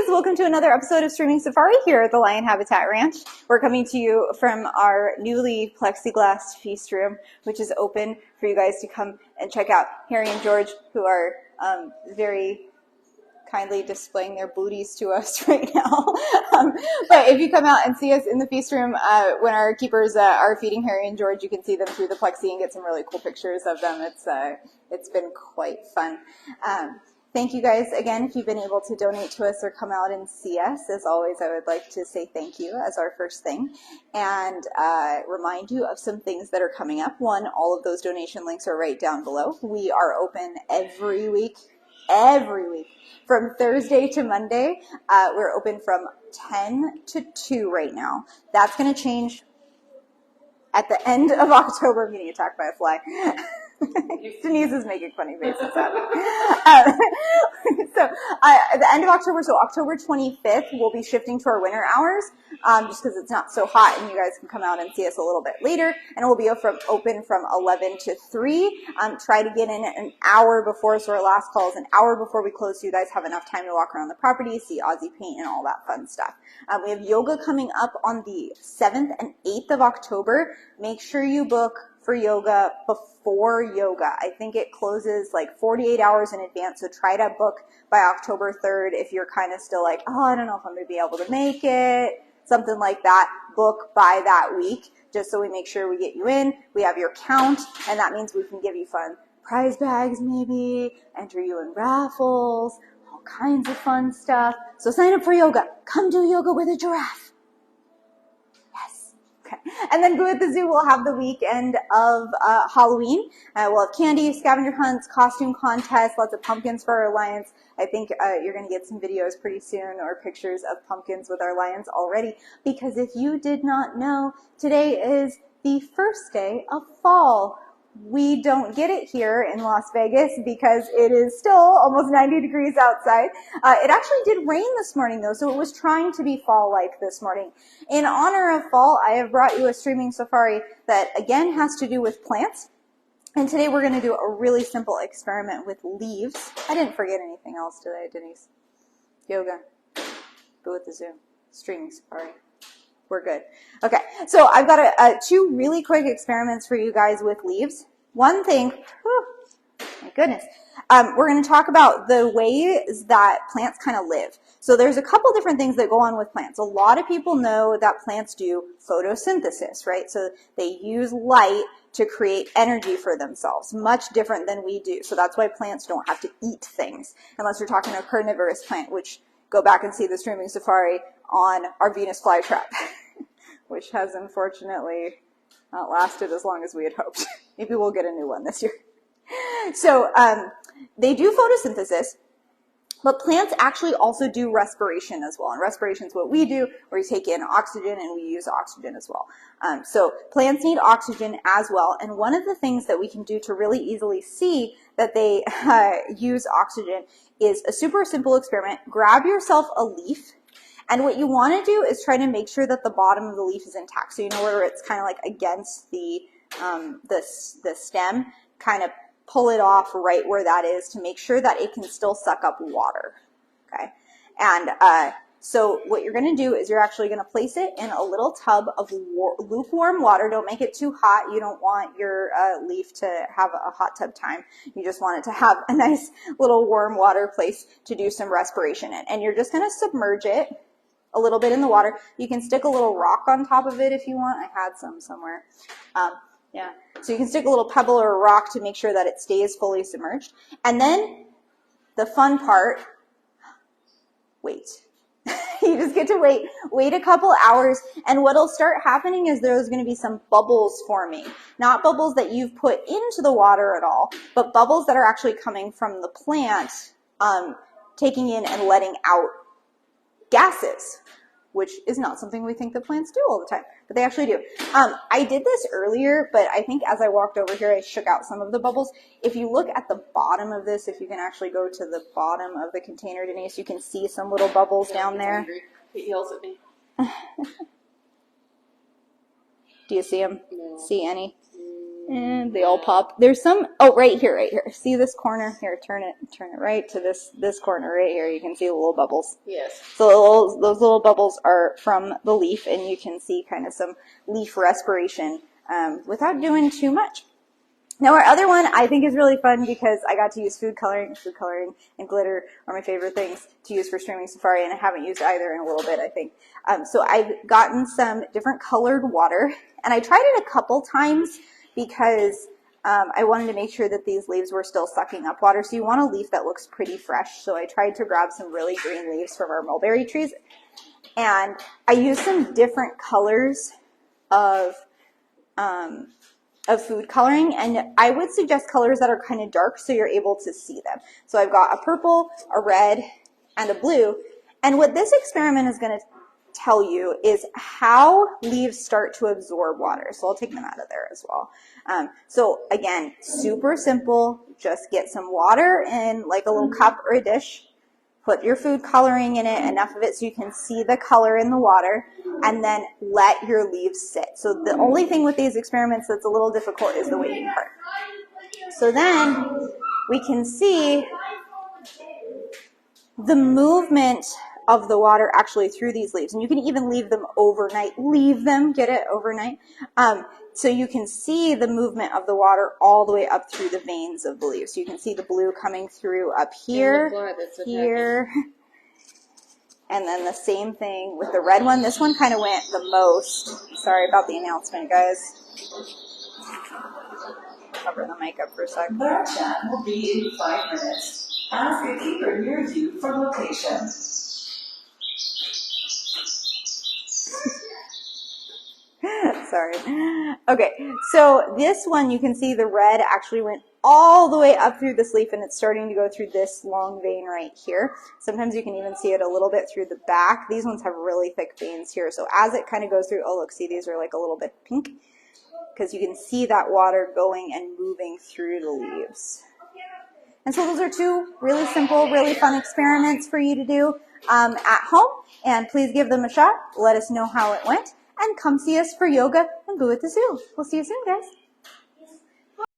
welcome to another episode of Streaming Safari here at the Lion Habitat Ranch. We're coming to you from our newly plexiglass feast room, which is open for you guys to come and check out. Harry and George, who are very kindly displaying their booties to us right now. But if you come out and see us in the feast room when our keepers are feeding Harry and George, you can see them through the plexi and get some really cool pictures of them. It's been quite fun. Thank you guys again if you've been able to donate to us or come out and see us. As always, I would like to say thank you as our first thing and remind you of some things that are coming up. One, all of those donation links are right down below. We are open every week, from Thursday to Monday. We're open from 10 to 2 right now. That's going to change at the end of October. I'm getting attacked by a fly. Denise is making funny faces at me. So at the end of October, so October 25th, we'll be shifting to our winter hours just because it's not so hot and you guys can come out and see us a little bit later. And it will be open from 11 to 3. Try to get in an hour before, so our last call is an hour before we close so you guys have enough time to walk around the property, see Aussie paint and all that fun stuff. We have yoga coming up on the 7th and 8th of October. Make sure you book for yoga before yoga. I think it closes like 48 hours in advance, so try to book by October 3rd if you're kind of still like, oh, I don't know if I'm going to be able to make it, something like that. Book by that week, just so we make sure we get you in. We have your count, and that means we can give you fun prize bags maybe, enter you in raffles, all kinds of fun stuff. So sign up for yoga. Come do yoga with a giraffe. Okay. And then Boo at the Zoo will have the weekend of Halloween. We'll have candy, scavenger hunts, costume contests, lots of pumpkins for our lions. I think you're going to get some videos pretty soon or pictures of pumpkins with our lions already. Because if you did not know, today is the first day of fall. We don't get it here in Las Vegas because it is still almost 90 degrees outside. It actually did rain this morning though, so it was trying to be fall-like this morning. In honor of fall, I have brought you a streaming safari that again has to do with plants. And today we're going to do a really simple experiment with leaves. I didn't forget anything else today, Denise. Yoga, Boo at the Zoo, streaming safari. We're good. Okay, so I've got two really quick experiments for you guys with leaves. One thing, whew, my goodness, we're going to talk about the ways that plants kind of live. So there's a couple different things that go on with plants. A lot of people know that plants do photosynthesis, right? So they use light to create energy for themselves, much different than we do. So that's why plants don't have to eat things, unless you're talking a carnivorous plant, which go back and see the streaming safari on our Venus flytrap, which has unfortunately not lasted as long as we had hoped. Maybe we'll get a new one this year. So they do photosynthesis, but plants actually also do respiration as well. And respiration is what we do, where we take in oxygen and we use oxygen as well. So plants need oxygen as well. And one of the things that we can do to really easily see that they use oxygen is a super simple experiment. Grab yourself a leaf. And what you want to do is try to make sure that the bottom of the leaf is intact. So you know where it's kind of like against the stem, kind of pull it off right where that is to make sure that it can still suck up water. Okay. And so what you're going to do is you're actually going to place it in a little tub of lukewarm water. Don't make it too hot. You don't want your leaf to have a hot tub time. You just want it to have a nice little warm water place to do some respiration in. And you're just going to submerge it a little bit in the water. You can stick a little rock on top of it if you want. I had some somewhere. Yeah. So you can stick a little pebble or a rock to make sure that it stays fully submerged. And then the fun part, wait. You just get to wait a couple hours, and what'll start happening is there's going to be some bubbles forming. Not bubbles that you've put into the water at all, but bubbles that are actually coming from the plant, taking in and letting out gases, which is not something we think that plants do all the time, but they actually do. I did this earlier, but I think as I walked over here, I shook out some of the bubbles. If you look at the bottom of this, if you can actually go to the bottom of the container, Denise, you can see some little bubbles down there. He yells at me. Do you see them? No. See any? And they all pop. There's some, oh, right here. See this corner? Here, turn it right to this corner right here. You can see the little bubbles. Yes. So those little bubbles are from the leaf, and you can see kind of some leaf respiration without doing too much. Now our other one I think is really fun because I got to use food coloring and glitter are my favorite things to use for Streaming Safari, and I haven't used either in a little bit, I think. So I've gotten some different colored water, and I tried it a couple times because I wanted to make sure that these leaves were still sucking up water. So you want a leaf that looks pretty fresh. So I tried to grab some really green leaves from our mulberry trees, and I used some different colors of food coloring, and I would suggest colors that are kind of dark so you're able to see them. So I've got a purple, a red, and a blue, and what this experiment is going to tell you is how leaves start to absorb water. So I'll take them out of there as well. So again, super simple. Just get some water in like a little cup or a dish. Put your food coloring in it, enough of it so you can see the color in the water, and then let your leaves sit. So the only thing with these experiments that's a little difficult is the waiting part. So then we can see the movement of the water actually through these leaves. And you can even leave them overnight. Get it, overnight. So you can see the movement of the water all the way up through the veins of the leaves. So you can see the blue coming through up here, here. And then the same thing with the red one. This one kind of went the most. Sorry about the announcement, guys. Cover the mic up for a second. Bar chat will be in 5 minutes. Ask a keeper near you for location. Sorry. Okay, so this one you can see the red actually went all the way up through this leaf, and it's starting to go through this long vein right here. Sometimes you can even see it a little bit through the back. These ones have really thick veins here, so as it kind of goes through, oh look, see these are like a little bit pink, because you can see that water going and moving through the leaves. And so those are two really simple, really fun experiments for you to do at home, and please give them a shot. Let us know how it went. And come see us for yoga and Boo at the Zoo. We'll see you soon, guys.